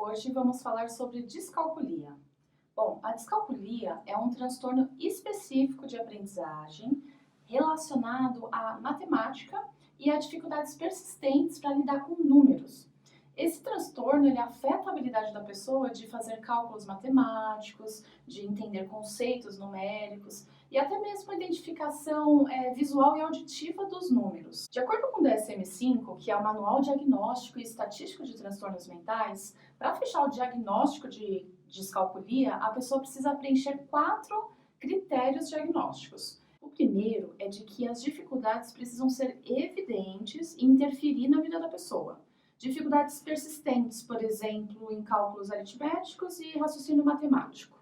Hoje vamos falar sobre descalculia. Bom, a descalculia é um transtorno específico de aprendizagem relacionado à matemática e a dificuldades persistentes para lidar com números. Esse transtorno ele afeta a habilidade da pessoa de fazer cálculos matemáticos, de entender conceitos numéricos e até mesmo a identificação visual e auditiva dos números. De acordo com o DSM-5, que é o Manual Diagnóstico e Estatístico de Transtornos Mentais, para fechar o diagnóstico de descalculia, a pessoa precisa preencher 4 critérios diagnósticos. O primeiro é de que as dificuldades precisam ser evidentes e interferir na vida da pessoa. Dificuldades persistentes, por exemplo, em cálculos aritméticos e raciocínio matemático.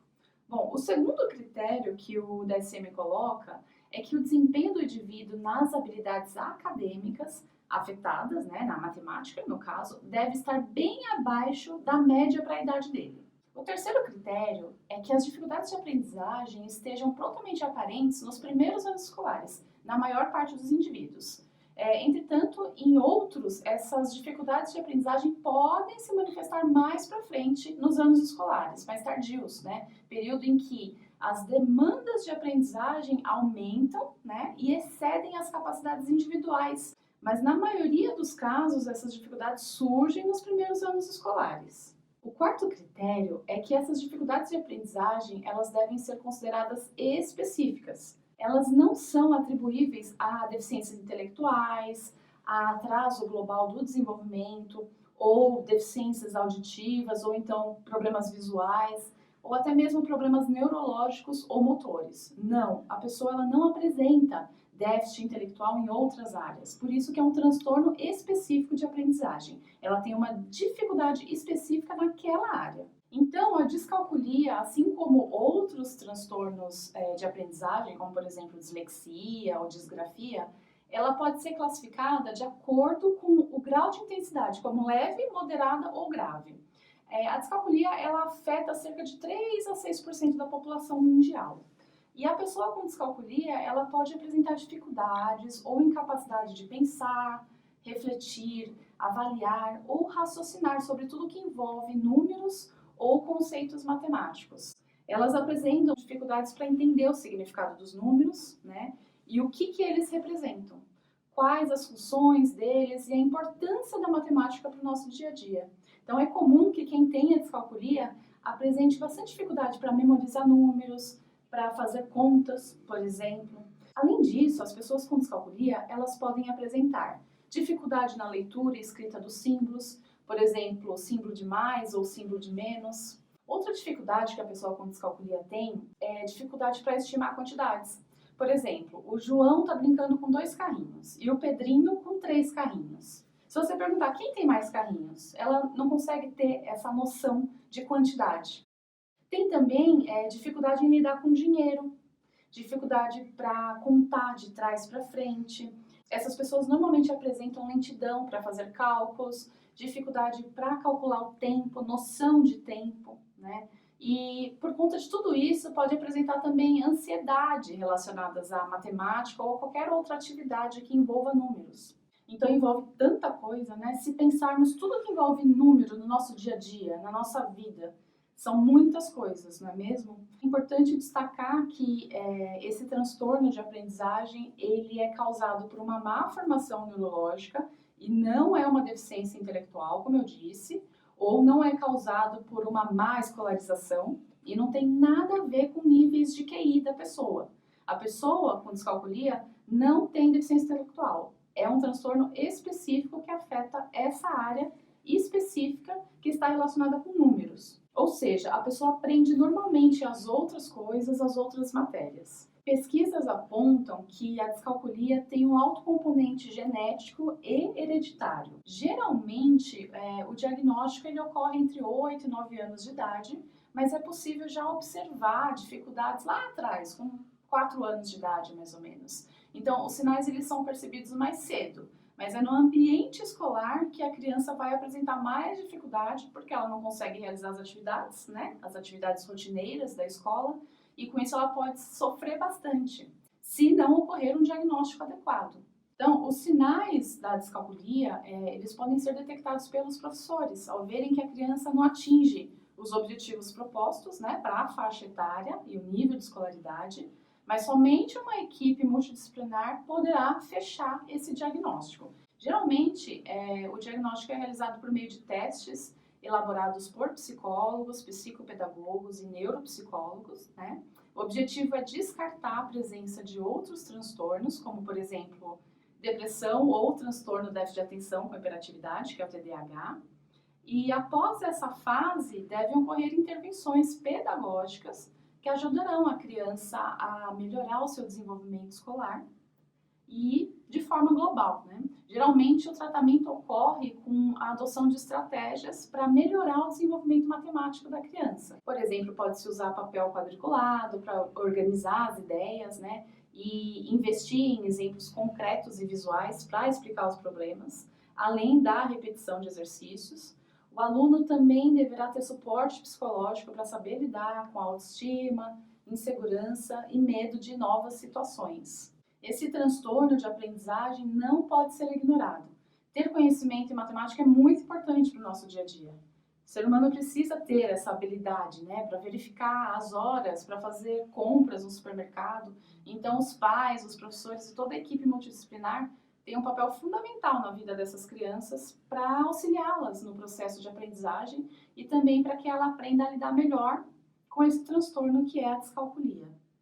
Bom, o segundo critério que o DSM coloca é que o desempenho do indivíduo nas habilidades acadêmicas afetadas, na matemática, no caso, deve estar bem abaixo da média para a idade dele. O terceiro critério é que as dificuldades de aprendizagem estejam prontamente aparentes nos primeiros anos escolares, na maior parte dos indivíduos. Entretanto, em outros, essas dificuldades de aprendizagem podem se manifestar mais para frente nos anos escolares, mais tardios, período em que as demandas de aprendizagem aumentam, e excedem as capacidades individuais. Mas na maioria dos casos, essas dificuldades surgem nos primeiros anos escolares. O quarto critério é que essas dificuldades de aprendizagem, elas devem ser consideradas específicas. Elas não são atribuíveis a deficiências intelectuais, a atraso global do desenvolvimento, ou deficiências auditivas, ou então problemas visuais, ou até mesmo problemas neurológicos ou motores. Não, a pessoa ela não apresenta déficit intelectual em outras áreas. Por isso que é um transtorno específico de aprendizagem. Ela tem uma dificuldade específica naquela área. Então, a descalculia, assim como outros transtornos de aprendizagem, como por exemplo dislexia ou disgrafia, ela pode ser classificada de acordo com o grau de intensidade, como leve, moderada ou grave. A descalculia ela afeta cerca de 3 a 6% da população mundial. E a pessoa com descalculia, ela pode apresentar dificuldades ou incapacidade de pensar, refletir, avaliar ou raciocinar sobre tudo que envolve números ou conceitos matemáticos. Elas apresentam dificuldades para entender o significado dos números, e o que eles representam, quais as funções deles e a importância da matemática para o nosso dia a dia. Então é comum que quem tenha descalculia apresente bastante dificuldade para memorizar números, para fazer contas, por exemplo. Além disso, as pessoas com descalculia, elas podem apresentar dificuldade na leitura e escrita dos símbolos, por exemplo, símbolo de mais ou símbolo de menos. Outra dificuldade que a pessoa com descalculia tem é dificuldade para estimar quantidades. Por exemplo, o João está brincando com 2 carrinhos e o Pedrinho com 3 carrinhos. Se você perguntar quem tem mais carrinhos, ela não consegue ter essa noção de quantidade. Tem também dificuldade em lidar com dinheiro, dificuldade para contar de trás para frente. Essas pessoas normalmente apresentam lentidão para fazer cálculos, dificuldade para calcular o tempo, noção de tempo, E por conta de tudo isso, pode apresentar também ansiedade relacionadas à matemática ou qualquer outra atividade que envolva números. Então envolve tanta coisa, Se pensarmos tudo que envolve número no nosso dia a dia, na nossa vida, são muitas coisas, não é mesmo? É importante destacar que esse transtorno de aprendizagem, ele é causado por uma má formação neurológica e não é uma deficiência intelectual, como eu disse, ou não é causado por uma má escolarização e não tem nada a ver com níveis de QI da pessoa. A pessoa com descalculia não tem deficiência intelectual. É um transtorno específico que afeta essa área específica que está relacionada com números. Ou seja, a pessoa aprende normalmente as outras coisas, as outras matérias. Pesquisas apontam que a descalculia tem um alto componente genético e hereditário. Geralmente, o diagnóstico ele ocorre entre 8 e 9 anos de idade, mas é possível já observar dificuldades lá atrás, com 4 anos de idade, mais ou menos. Então, os sinais eles são percebidos mais cedo, mas é no ambiente escolar que a criança vai apresentar mais dificuldade, porque ela não consegue realizar as atividades, As atividades rotineiras da escola, e com isso ela pode sofrer bastante, se não ocorrer um diagnóstico adequado. Então, os sinais da descalculia, eles podem ser detectados pelos professores, ao verem que a criança não atinge os objetivos propostos, né, para a faixa etária e o nível de escolaridade, mas somente uma equipe multidisciplinar poderá fechar esse diagnóstico. Geralmente, o diagnóstico é realizado por meio de testes elaborados por psicólogos, psicopedagogos e neuropsicólogos, né? O objetivo é descartar a presença de outros transtornos, como, por exemplo, depressão ou transtorno déficit de atenção com hiperatividade, que é o TDAH. E após essa fase, devem ocorrer intervenções pedagógicas que ajudarão a criança a melhorar o seu desenvolvimento escolar e de forma global, né? Geralmente o tratamento ocorre com a adoção de estratégias para melhorar o desenvolvimento matemático da criança. Por exemplo, pode-se usar papel quadriculado para organizar as ideias, né? E investir em exemplos concretos e visuais para explicar os problemas, além da repetição de exercícios. O aluno também deverá ter suporte psicológico para saber lidar com a autoestima, insegurança e medo de novas situações. Esse transtorno de aprendizagem não pode ser ignorado. Ter conhecimento em matemática é muito importante para o nosso dia a dia. O ser humano precisa ter essa habilidade, né, para verificar as horas, para fazer compras no supermercado. Então, os pais, os professores e toda a equipe multidisciplinar têm um papel fundamental na vida dessas crianças para auxiliá-las no processo de aprendizagem e também para que ela aprenda a lidar melhor com esse transtorno que é a descalculia.